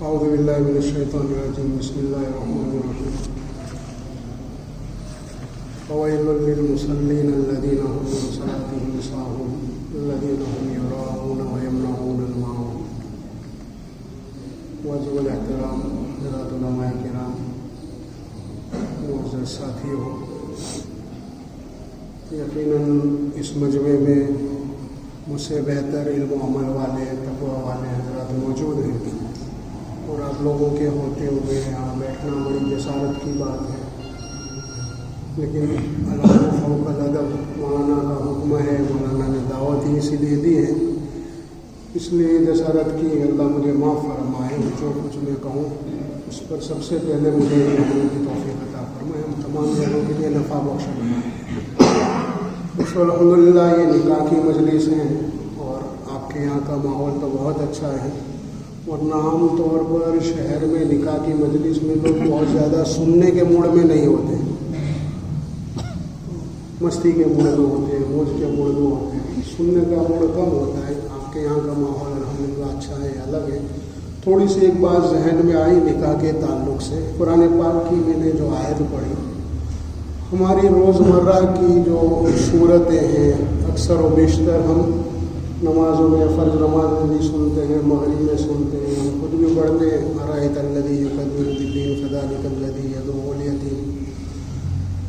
اعوذ باللہ من الشیطان الرجیم بسم اللہ الرحمن الرحیم فویل للمصلین الذین هم عن صلاتهم ساہون الذین هم یراؤون ویمنعون الماعون۔ واجب الاحترام حضرات علماء کرام، معزز ساتھیوں، یقیناً اس مجمع میں مجھ سے بہتر علم و عمل والے تقویٰ والے حضرات موجود ہیں، اور آپ لوگوں کے ہوتے ہوئے یہاں بیٹھنا بڑی جسارت کی بات ہے، لیکن الادب فوق الادب مولانا کا حکم ہے، مولانا نے دعوت ہی اسی لیے دی ہے، اس لیے جسارت کی اللہ مجھے معاف فرمائے، جو کچھ میں کہوں اس پر سب سے پہلے مجھے عمل کی توفیق عطا فرمائے، ہم تمام لوگوں کے لیے نفع بخش بنائے۔ الحمد للہ یہ نکاح کی مجلس ہیں، اور آپ کے یہاں کا ماحول تو بہت اچھا ہے، ورنہ عام طور پر شہر میں نکاح کی مجلس میں لوگ بہت زیادہ سننے کے موڈ میں نہیں ہوتے، مستی کے موڈ میں ہوتے ہیں، موج کے موڈ میں ہوتے ہیں، سننے کا موڈ کم ہوتا ہے۔ آپ کے یہاں کا ماحول الحمدللہ اچھا ہے، الگ ہے۔ تھوڑی سی ایک بات ذہن میں آئی نکاح کے تعلق سے، قرآن پاک کی میں نے جو آیت پڑھی، ہماری روزمرہ کی جو صورتیں ہیں اکثر و بیشتر ہم نمازوں میں، فرض نماز میں بھی سنتے ہیں، مغرب میں سنتے ہیں، ہم خود بھی پڑھتے ہیں، ارأیت الذی یکذب بالدین فذلک الذی یدعو الیتیم۔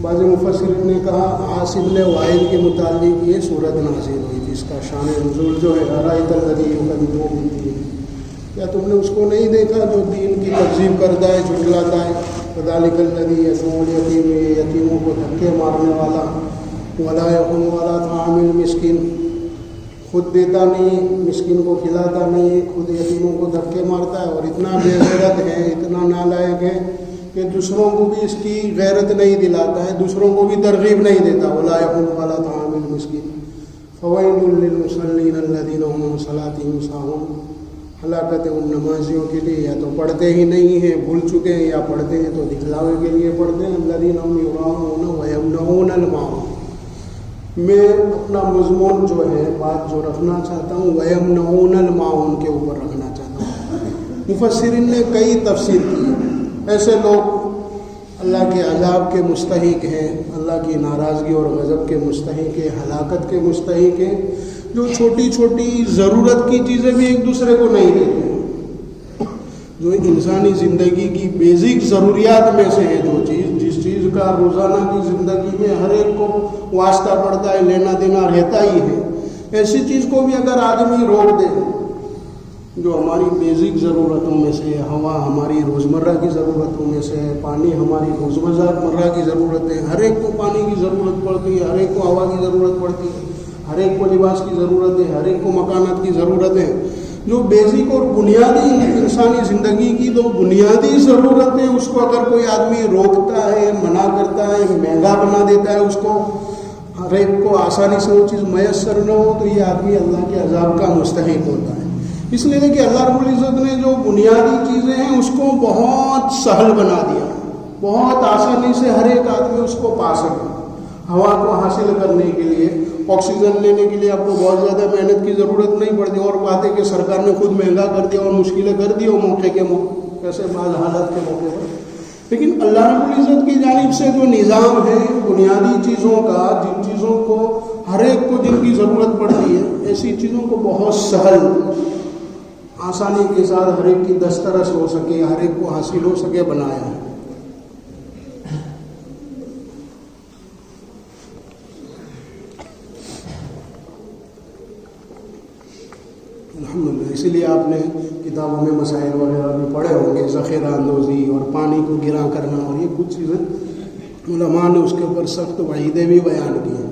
بعض مفسرین نے کہا عاص بن وائل کے متعلق یہ صورت نازل ہوئی تھی، اس کا شان نزول جو ہے ارأیت الذی یکذب بالدین، کیا تم نے اس کو نہیں دیکھا جو دین کی تکذیب کرتا ہے، جھٹلاتا ہے؟ فذلک الذی یدعو الیتیم، یتیموں کو دھکے مارنے والا، ولا یحض علی طعام المسکین، خود دیتا نہیں، مسکین کو کھلاتا نہیں، خود یتیموں کو دھکے مارتا ہے، اور اتنا بے غیرت ہے، اتنا نالائق ہے کہ دوسروں کو بھی اس کی غیرت نہیں دلاتا ہے، دوسروں کو بھی ترغیب نہیں دیتا۔ ولا یحض علی طعام المسکین فویل للمصلین الذین هم عن صلاتهم ساہون۔ ہلاکت ان نمازیوں کے لیے، یا تو پڑھتے ہی نہیں ہیں، بھول چکے ہیں، یا پڑھتے ہیں تو دکھلاوے کے لیے پڑھتے ہیں۔ الذین هم یراؤون ویمنعون الماعون۔ میں اپنا مضمون جو ہے، بات جو رکھنا چاہتا ہوں، ویمنعون الماعون کے اوپر رکھنا چاہتا ہوں۔ مفسرین نے کئی تفسیر کی، ایسے لوگ اللہ کے عذاب کے مستحق ہیں، اللہ کی ناراضگی اور غضب کے مستحق ہیں، ہلاکت کے مستحق ہیں، جو چھوٹی چھوٹی ضرورت کی چیزیں بھی ایک دوسرے کو نہیں دیتے ہیں، جو انسانی زندگی کی بیسک ضروریات میں سے ہے، جو چیز جس چیز کا روزانہ کی زندگی میں ہر ایک کو واسطہ پڑتا ہے، لینا دینا رہتا ہی ہے، ایسی چیز کو بھی اگر آدمی روک دے، جو ہماری بیسک ضرورتوں میں سے، ہوا ہماری روزمرہ کی ضرورتوں میں سے، پانی ہماری روزمرہ کی ضرورت ہے، ہر ایک کو پانی کی ضرورت پڑتی ہے، ہر ایک کو ہوا کی ضرورت پڑتی ہے، ہر ایک کو لباس کی ضرورت ہے، ہر ایک کو مکانات کی ضرورت ہے، جو بیسک اور بنیادی انسانی زندگی کی دو بنیادی ضرورتیں، اس کو اگر کوئی آدمی روکتا ہے، منع کرتا ہے، مہنگا بنا دیتا ہے اس کو، ہر ایک کو آسانی سے وہ چیز میسر نہ ہو، تو یہ آدمی اللہ کے عذاب کا مستحق ہوتا ہے۔ اس لیے کہ اللہ رب العزت نے جو بنیادی چیزیں ہیں اس کو بہت سہل بنا دیا، بہت آسانی سے ہر ایک آدمی اس کو پا سکے۔ ہوا کو حاصل کرنے کے لیے، آکسیجن لینے کے لیے آپ کو بہت زیادہ محنت کی ضرورت نہیں پڑتی، اور بات ہے کہ سرکار نے خود مہنگا کر دیا اور مشکلیں کر دی موقع کے کیسے بعض حالت کے موقع پر، لیکن اللہ رب العزت کی جانب سے جو نظام ہے بنیادی چیزوں کا، جن چیزوں کو ہر ایک کو جن کی ضرورت پڑتی ہے، ایسی چیزوں کو بہت سہل آسانی کے ساتھ ہر ایک کی دسترس ہو سکے، ہر ایک کو حاصل ہو سکے بنایا ہے۔ الحمدللہ، اسی لیے آپ نے کتابوں میں مسائل وغیرہ بھی پڑھے ہوں گے، ذخیرہ اندوزی اور پانی کو گرا کرنا، اور یہ کچھ چیزیں علماء نے اس کے اوپر سخت وعیدیں بھی بیان کی ہیں۔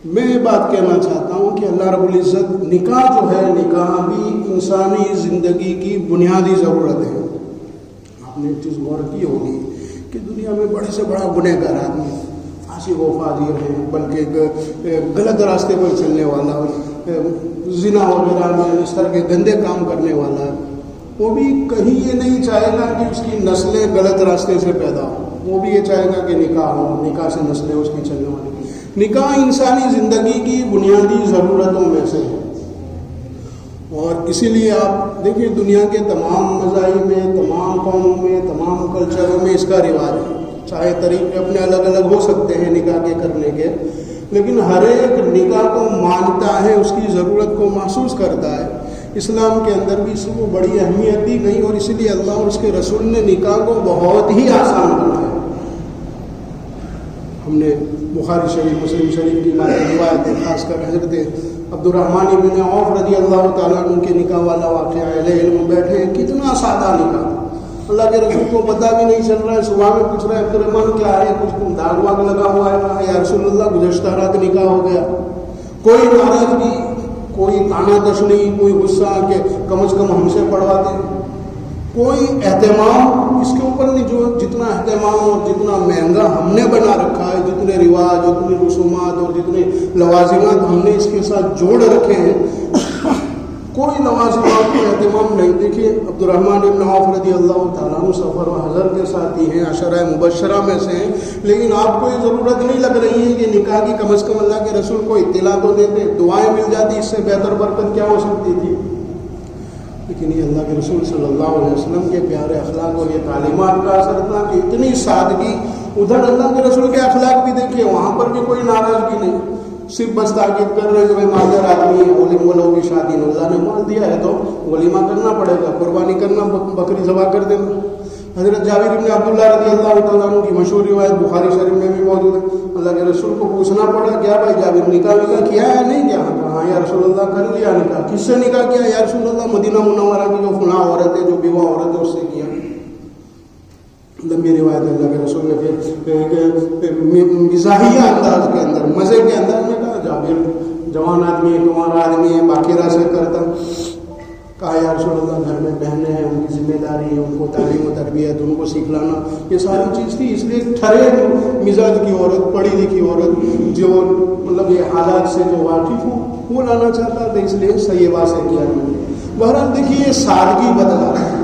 میں یہ بات کہنا چاہتا ہوں کہ اللہ رب العزت نکاح جو ہے، نکاح بھی انسانی زندگی کی بنیادی ضرورت ہے۔ آپ نے ایک چیز غور کی ہوگی کہ دنیا میں بڑے سے بڑا گنہگار آدمی فاسق و فاجر ہیں، بلکہ غلط راستے پر چلنے والا، زنا وغیرہ میں اس طرح کے گندے کام کرنے والا، وہ بھی کہیں یہ نہیں چاہے گا کہ اس کی نسلیں غلط راستے سے پیدا ہوں، وہ بھی یہ چاہے گا کہ نکاح ہو، نکاح سے نسلیں اس کی چلنے والی۔ نکاح انسانی زندگی کی بنیادی ضرورتوں میں سے ہے، اور اسی لیے آپ دیکھیں دنیا کے تمام مذاہب میں، تمام قوموں میں، تمام کلچروں میں اس کا رواج ہے۔ چاہے طریقے اپنے الگ الگ ہو سکتے ہیں نکاح کے کرنے کے، لیکن ہر ایک نکاح کو مانتا ہے، اس کی ضرورت کو محسوس کرتا ہے۔ اسلام کے اندر بھی اس کو بڑی اہمیت دی گئی، اور اسی لیے اللہ اور اس کے رسول نے نکاح کو بہت ہی آسان بنایا۔ ہم نے بخاری شریف، مسلم شریف کی روایت ہے، خاص کر حضرت عبد الرحمن بن عوف رضی اللہ تعالیٰ عنہ کے نکاح والا واقعہ ہے۔ اہل علم بیٹھے، کتنا سادہ نکاح، اللہ کے رسول کو پتہ بھی نہیں چل رہا ہے، صبح میں پوچھ رہے عبد الرحمن کیا ہے، کچھ داغ واگ لگا ہوا ہے، کہا یا رسول اللہ گزشتہ رات نکاح ہو گیا۔ کوئی ناراضگی، کوئی تانا دشنی، کوئی غصہ کہ کم از کم ہم سے پڑھواتے، کوئی اہتمام اس کے اوپر نہیں۔ جو جتنا اہتمام اور جتنا مہنگا ہم نے بنا رکھا ہے، جتنے رواج، جتنی رسومات اور جتنے لوازمات ہم نے اس کے ساتھ جوڑ رکھے ہیں، کوئی لوازمات کو اہتمام نہیں۔ دیکھیے عبد الرحمن بن عوف رضی اللہ تعالیٰ عنہ سفر و حضر کے ساتھی ہیں، عشرہ مبشرہ میں سے ہیں، لیکن آپ کو یہ ضرورت نہیں لگ رہی ہے کہ نکاح کی کم از کم اللہ کے رسول کو اطلاع تو دیتے، دعائیں مل جاتی، اس سے بہتر برکت کیا ہو سکتی تھی۔ لیکن یہ اللہ کے رسول صلی اللہ علیہ وسلم کے پیارے اخلاق اور یہ تعلیمات کا اثر تھا کہ اتنی سادگی۔ ادھر اللہ کے رسول کے اخلاق بھی دیکھیے، وہاں پر بھی کوئی ناراضگی نہیں، صرف بس تاکید کر رہے کہ مالدار آدمی ہے، ولیمہ کی شادی میں اللہ نے مال دیا ہے تو ولیمہ کرنا پڑے گا، قربانی کرنا، بکری ذبح کر دینا۔ حضرت جابر بن عبداللہ رضی اللہ تعالیٰ عنہ کی مشہور روایت بخاری شریف میں بھی موجود ہے، اللہ کے رسول کو پوچھنا پڑا کیا بھائی جابر نکاح کیا ہے نہیں کیا؟ ہاں یا رسول اللہ کر لیا نکاح۔ کس سے نکاح کیا یا رسول اللہ؟ مدینہ منورہ کی جو فلاں عورت ہے، جو بیوہ عورت ہے، اس سے کیا۔ لمبی روایت ہے، اللہ کے رسول نے مزاحیہ انداز کے اندر، مزے کے انداز میں کہا جابر جوان آدمی ہے، کمارا آدمی ہے، باقیرہ سے کرتا۔ کہا یا رسول اللہ گھر میں بہنیں ہیں، ان کی ذمہ داری ہے، ان کو تعلیم و تربیت، ان کو سکھلانا، یہ ساری چیز تھی۔ اس لیے ٹھرے مزاج کی عورت، پڑھی لکھی عورت، جو مطلب یہ حالات سے جو واقف ہو، وہ لانا چاہتا تھا، اس لیے سیبہ سے کیا میں نے۔ بہرحال دیکھیے یہ سادگی بدلا ہے۔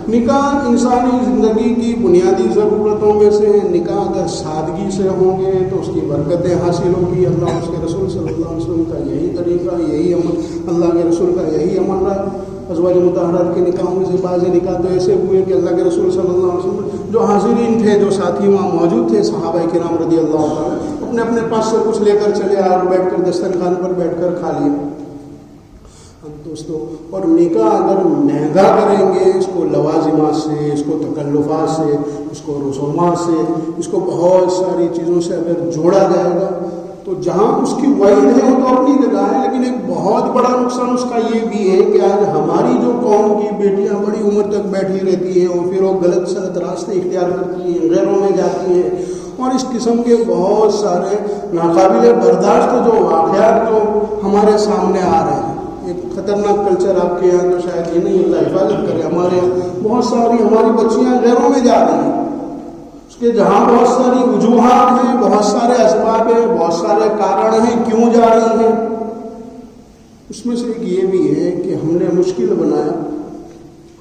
نکاح انسانی زندگی کی بنیادی ضرورتوں میں سے ہے۔ نکاح اگر سادگی سے ہوں گے تو اس کی برکتیں حاصل ہوگی۔ اللہ اور اس کے رسول صلی اللہ علیہ وسلم کا یہی طریقہ، یہی عمل، اللہ کے رسول کا یہی عمل رہا۔ ازواج مطہرات کے نکاحوں میں سے بعض نکاح تو ایسے ہوئے کہ اللہ کے رسول صلی اللہ علیہ وسلم جو حاضرین تھے، جو ساتھی وہاں موجود تھے، صحابہ کرام رضی اللہ تعالیٰ، اپنے اپنے پاس سے کچھ لے کر چلے اور بیٹھ کر دسترخوان پر بیٹھ کر کھا لیا۔ دوستو، اور نکاح اگر مہنگا کریں گے، اس کو لوازمات سے، اس کو تکلفات سے، اس کو رسومات سے، اس کو بہت ساری چیزوں سے اگر جوڑا جائے گا تو جہاں اس کی وعید ہے وہ تو اپنی جگہ ہے، لیکن ایک بہت بڑا نقصان اس کا یہ بھی ہے کہ آج ہماری جو قوم کی بیٹیاں بڑی عمر تک بیٹھی رہتی ہیں اور پھر وہ غلط سلط راستے اختیار کرتی ہیں، غیروں میں جاتی ہیں، اور اس قسم کے بہت سارے ناقابل برداشت جو واقعات جو ہمارے سامنے آ رہے ہیں۔ ایک خطرناک کلچر آپ کے یہاں تو شاید یہ نہیں، اللہ حفاظت کرے، ہمارے یہاں بہت ساری ہماری بچیاں غیروں میں جا رہی ہیں، اس کے جہاں بہت ساری وجوہات ہیں، بہت سارے اسباب ہیں، بہت سارے کارن ہیں کیوں جا رہی ہیں۔ اس میں سے ایک یہ بھی ہے کہ ہم نے مشکل بنایا،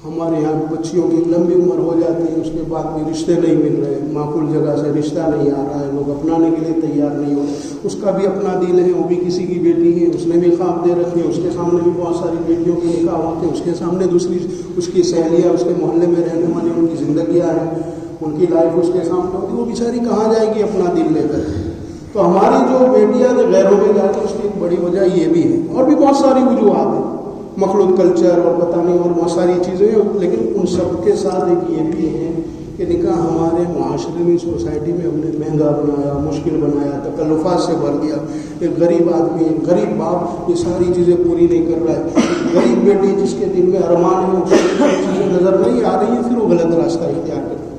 ہمارے یہاں بچیوں کی لمبی عمر ہو جاتی ہے، اس کے بعد بھی رشتے نہیں مل رہے، معقول جگہ سے رشتہ نہیں آ رہا ہے، لوگ اپنانے کے لیے تیار نہیں ہو رہے۔ اس کا بھی اپنا دل ہے، وہ بھی کسی کی بیٹی ہے، اس نے بھی خواب دے رکھے ہیں، اس کے سامنے بھی بہت ساری بیٹیوں کے نکاح ہوتے ہیں، اس کے سامنے دوسری اس کی سہیلیاں، اس کے محلے میں رہنے والی ان کی زندگیاں ہیں، ان کی لائف اس کے سامنے ہوتی ہے، وہ بیچاری کہاں جائے گی اپنا دل لے کر۔ تو ہماری جو بیٹیاں غیروں میں جاتی ہیں، اس کی ایک بڑی وجہ یہ بھی ہے، اور بھی بہت ساری وجوہات ہیں، مخلوط کلچر اور پتہ نہیں اور بہت ساری چیزیں ہیں، لیکن ان سب کے ساتھ ایک یہ بھی ہے کہ نکاح ہمارے معاشرے میں، سوسائٹی میں ہم نے مہنگا بنایا، مشکل بنایا، تکلفات سے بھر دیا۔ ایک غریب آدمی، ایک غریب باپ یہ ساری چیزیں پوری نہیں کر رہا ہے، ایک غریب بیٹی جس کے دل میں ارمان ہے، اس کو چیزیں نظر نہیں آ رہی ہیں، پھر وہ غلط راستہ اختیار کرتا ہے۔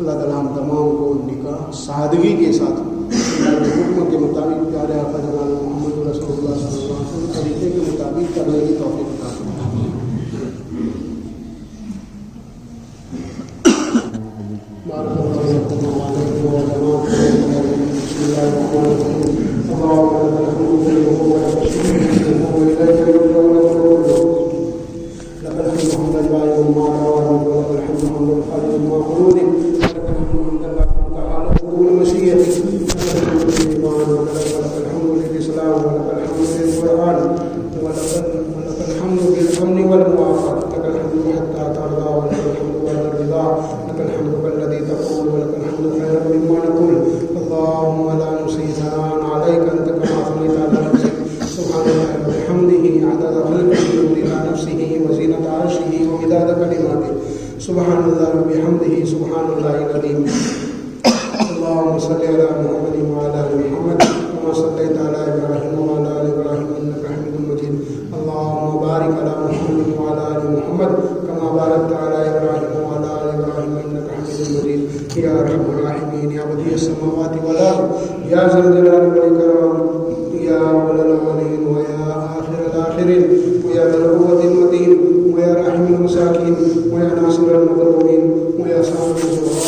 اللہ تعالیٰ ہم تمام کو نکاح سادگی کے ساتھ حکم کے مطابق پیارے آقا جناب محمد رسول اللہ صلی اللہ علیہ وسلم طریقے کے مطابق کرنے کی توفیق عطا فرمائے. بارک اللہ لکم وعلیکم وجماعت بسم اللہ الرحمن الرحیم. اللهم لك الحمد بالنبوة والشكر وإليك يرجع ونذكر لك الحمد حمدا لا يوم ولك الحمد حمدا خالدا مع خلودك ولك الحمد حمدا لا تعالى قبول مشيئتك ولك الحمد للإيمان ولك الحمد للإسلام ولك الحمد للقرآن ولك الحمد بالأمن والمعافاة لك الحمد حتى ترضى ولك الحمد بعد الرضا لك الحمد كالذي تقول ولك الحمد خيرا مما نقول. اللهم لا نحصي ثناء عليك أنت كما أثنيت على نفسك سبحان الله وبحمده عدد خلقه ورضا نفسه وزينة عرشه ومداد كلماته سبحان الله وبحمده سبحان الله العظيم. اللهم صل على محمد وعلى آل محمد كما صليت على إبراهيم وعلى آل إبراهيم إنك حميد مجيد. اللهم بارك على محمد وعلى آل محمد كما باركت على إبراهيم وعلى آل إبراهيم إنك حميد مجيد. يا أرحم الراحمين يا بديع السماوات والأرض يا ذا الجلال والإكرام يا أول الأولين ويا آخر الآخرين ويا ذا القوة المتين ويا راحم المساكين ويا ناصر المظلومين ويا صاحب الزهراء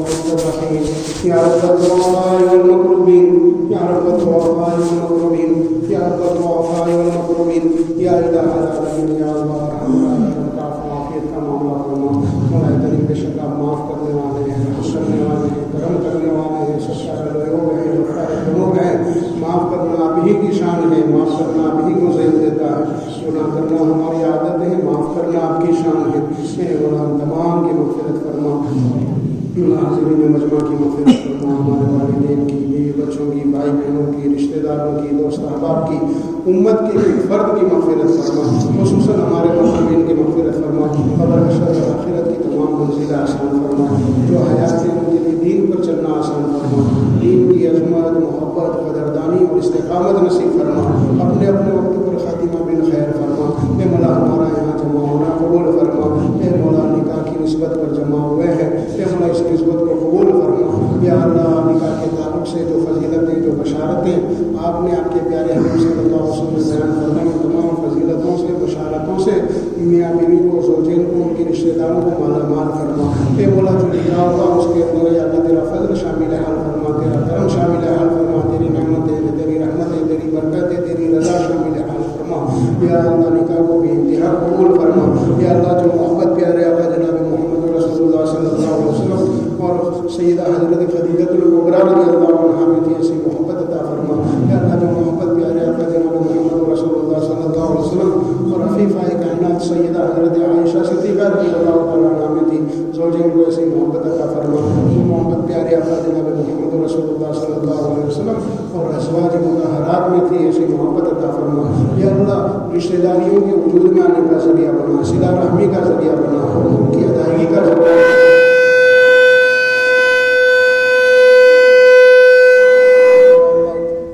والمستضعفين يا رب الضعفاء والمكروبين يا رب الضعفاء والمكروبين يا رب الضعفاء والمكروبين يا إله العالمين يا الله ارحم الراحمين عافیت کا معاملہ فرما. مولا کریم بے شک آپ معاف کرنے والے ہیں، رحم کرنے والے ہیں، کرم کرنے والے ہیں، ستار العیوب ہیں، غفار الذنوب ہیں. معاف کرنا آپ ہی کی شان ہے، معاف کرنا آپ ہی کو زیب دیتا ہے. گناہ کرنا ہماری عادت ہے، معاف کرنا آپ کی شان ہے. اے مولا ہم تمام کی مغفرت فرما، حاضرین مجمع کی مغفرت فرما، ہمارے والدین کی، بیوی بچوں کی، بھائی بہنوں کی، رشتہ داروں کی، دوست احباب کی، امت کے فرد کی مغفرت فرما، خصوصاً ہمارے مسلمین کی مغفرت فرما. قبر حشر اور آخرت کی تمام منزلیں آسان فرما. جو حیات ہیں ان کے لیے دین پر چلنا آسان فرما. دین کی عظمت، محبت، قدردانی اور استقامت نصیب فرما. اپنے اپنے وقت پر خاتمہ بالخیر فرما. اے مولا ہمارا یہاں جمع ہونا قبول فرما. اے مولا نکاح کی نسبت پر جمع ہوئے ہیں، اے مولا اس نسبت کو قبول فرما. یا اللہ نکاح کے تعلق سے جو فضیلتیں، جو بشارتیں آپ نے آپ کے پیارے حبیب صلی اللہ علیہ وسلم بیان فرمائی، تمام فضیلتوں سے، بشارتوں سے میاں بیوی کو، زوجین کو، ان کے رشتہ داروں کو مالا مال فرما. اے مولا جو نکاح ہوگا اس کے اندر یا اللہ تیرا فضل شامل حال فرما، تیرا کرم شامل حال فرما، تیری نعمتیں، تیری رحمتیں، تیری برکتیں، تیری رضا شامل حال فرما. یا اللہ نکاح کو بھی انتہا قبول فرما. یا اللہ جو محبت پیارے آقا جناب محمد رسول اللہ صلی اللہ علیہ وسلم اور سیدہ حضرت خدیجہ الکبریٰ رضی اللہ عنہا میں تھی ایسی محبت عطا فرما. یا اللہ جو محبت پیارے آقا جناب محمد رسول اللہ صلی اللہ علیہ وسلم اور عفیفہ کائنات سیدہ حضرت عائشہ صدیقہ رضی اللہ تعالیٰ عنہا میں تھی، زوجین کو ایسی محبت عطا فرما. جو محبت پیارے آقا جناب محمد رسول اللہ صلی اللہ علیہ وسلم اور ازواج مطہرات میں تھی ایسی محبت عطا فرما. یا اللہ رشتہ داریوں کے وجود میں آنے کا ذریعہ بنا، صلہ رحمی کا ذریعہ بنا، حقوق کی ادائیگی کا ذریعہ بنا.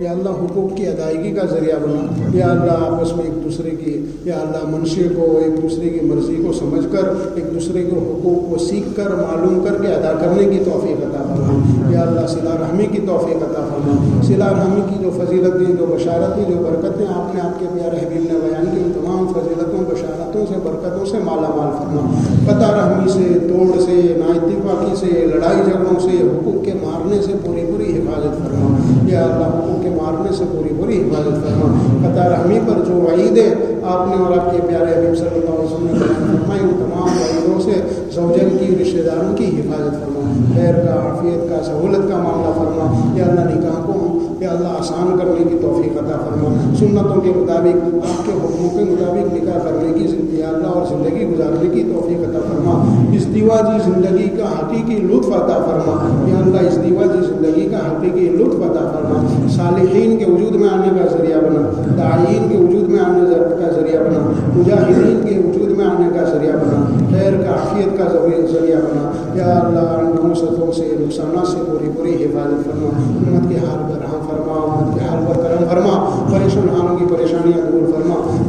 یا اللہ حقوق کی ادائیگی کا ذریعہ بنا. یا اللہ آپس میں ایک دوسرے کی، یا اللہ منشے کو، ایک دوسرے کی مرضی کو سمجھ کر، ایک دوسرے کے حقوق کو سیکھ کر، معلوم کر کے ادا کرنے کی توفیق عطا فرما. یا اللہ صلہ رحمی کی توفیق عطا فرما. صلہ رحمی کی جو فضیلتیں، جو بشارتیں، جو برکتیں آپ نے آپ کے پیارے حبیب نے بیان کی، ان تمام فضیلتوں، بشارتوں سے، برکتوں سے مالا مال فرما. قطع رحمی سے، توڑ سے، نااتفاقی سے، لڑائی جھگڑوں سے، حقوق کے مارنے سے پوری پوری حفاظت فرما. یا اللہ حقوق کے مارنے سے پوری پوری حفاظت فرما. قطع رحمی پر جو وعیدیں آپ نے اور آپ کے پیارے حبیب صلی اللہ علیہ وسلم نے بیان فرمائی، ان تمام وعیدوں سے زوجین کی، رشتہ داروں کی حفاظت فرما. خیر کا، عافیت کا، سہولت کا معاملہ فرما. یا اللہ نکاح کو یا اللہ آسان کرنے کی توفیق عطا فرما. سنتوں کے مطابق، آپ کے حکموں کے مطابق نکاح کرنے کی یا اللہ اور زندگی گزارنے کی توفیق عطا فرما. ازدواجی زندگی کا حقیقی لطف عطا فرما. یا اللہ ازدواجی زندگی کا حقیقی لطف عطا فرما. صالحین کے وجود میں آنے کا ذریعہ بنا، داعین کے وجود میں آنے کا ذریعہ بنا، مجاہدین کے وجود میں آنے کا ذریعہ بنا، خیر کا، عافیت کا ذریعہ بنا. یا اللہ نحوستوں سے، نقصانات سے پوری پوری حفاظت فرما. امت کے حال پر رحم فرما، امت کے حال پر کرم فرما، پریشان حالوں کی پریشانیاں دور فرما.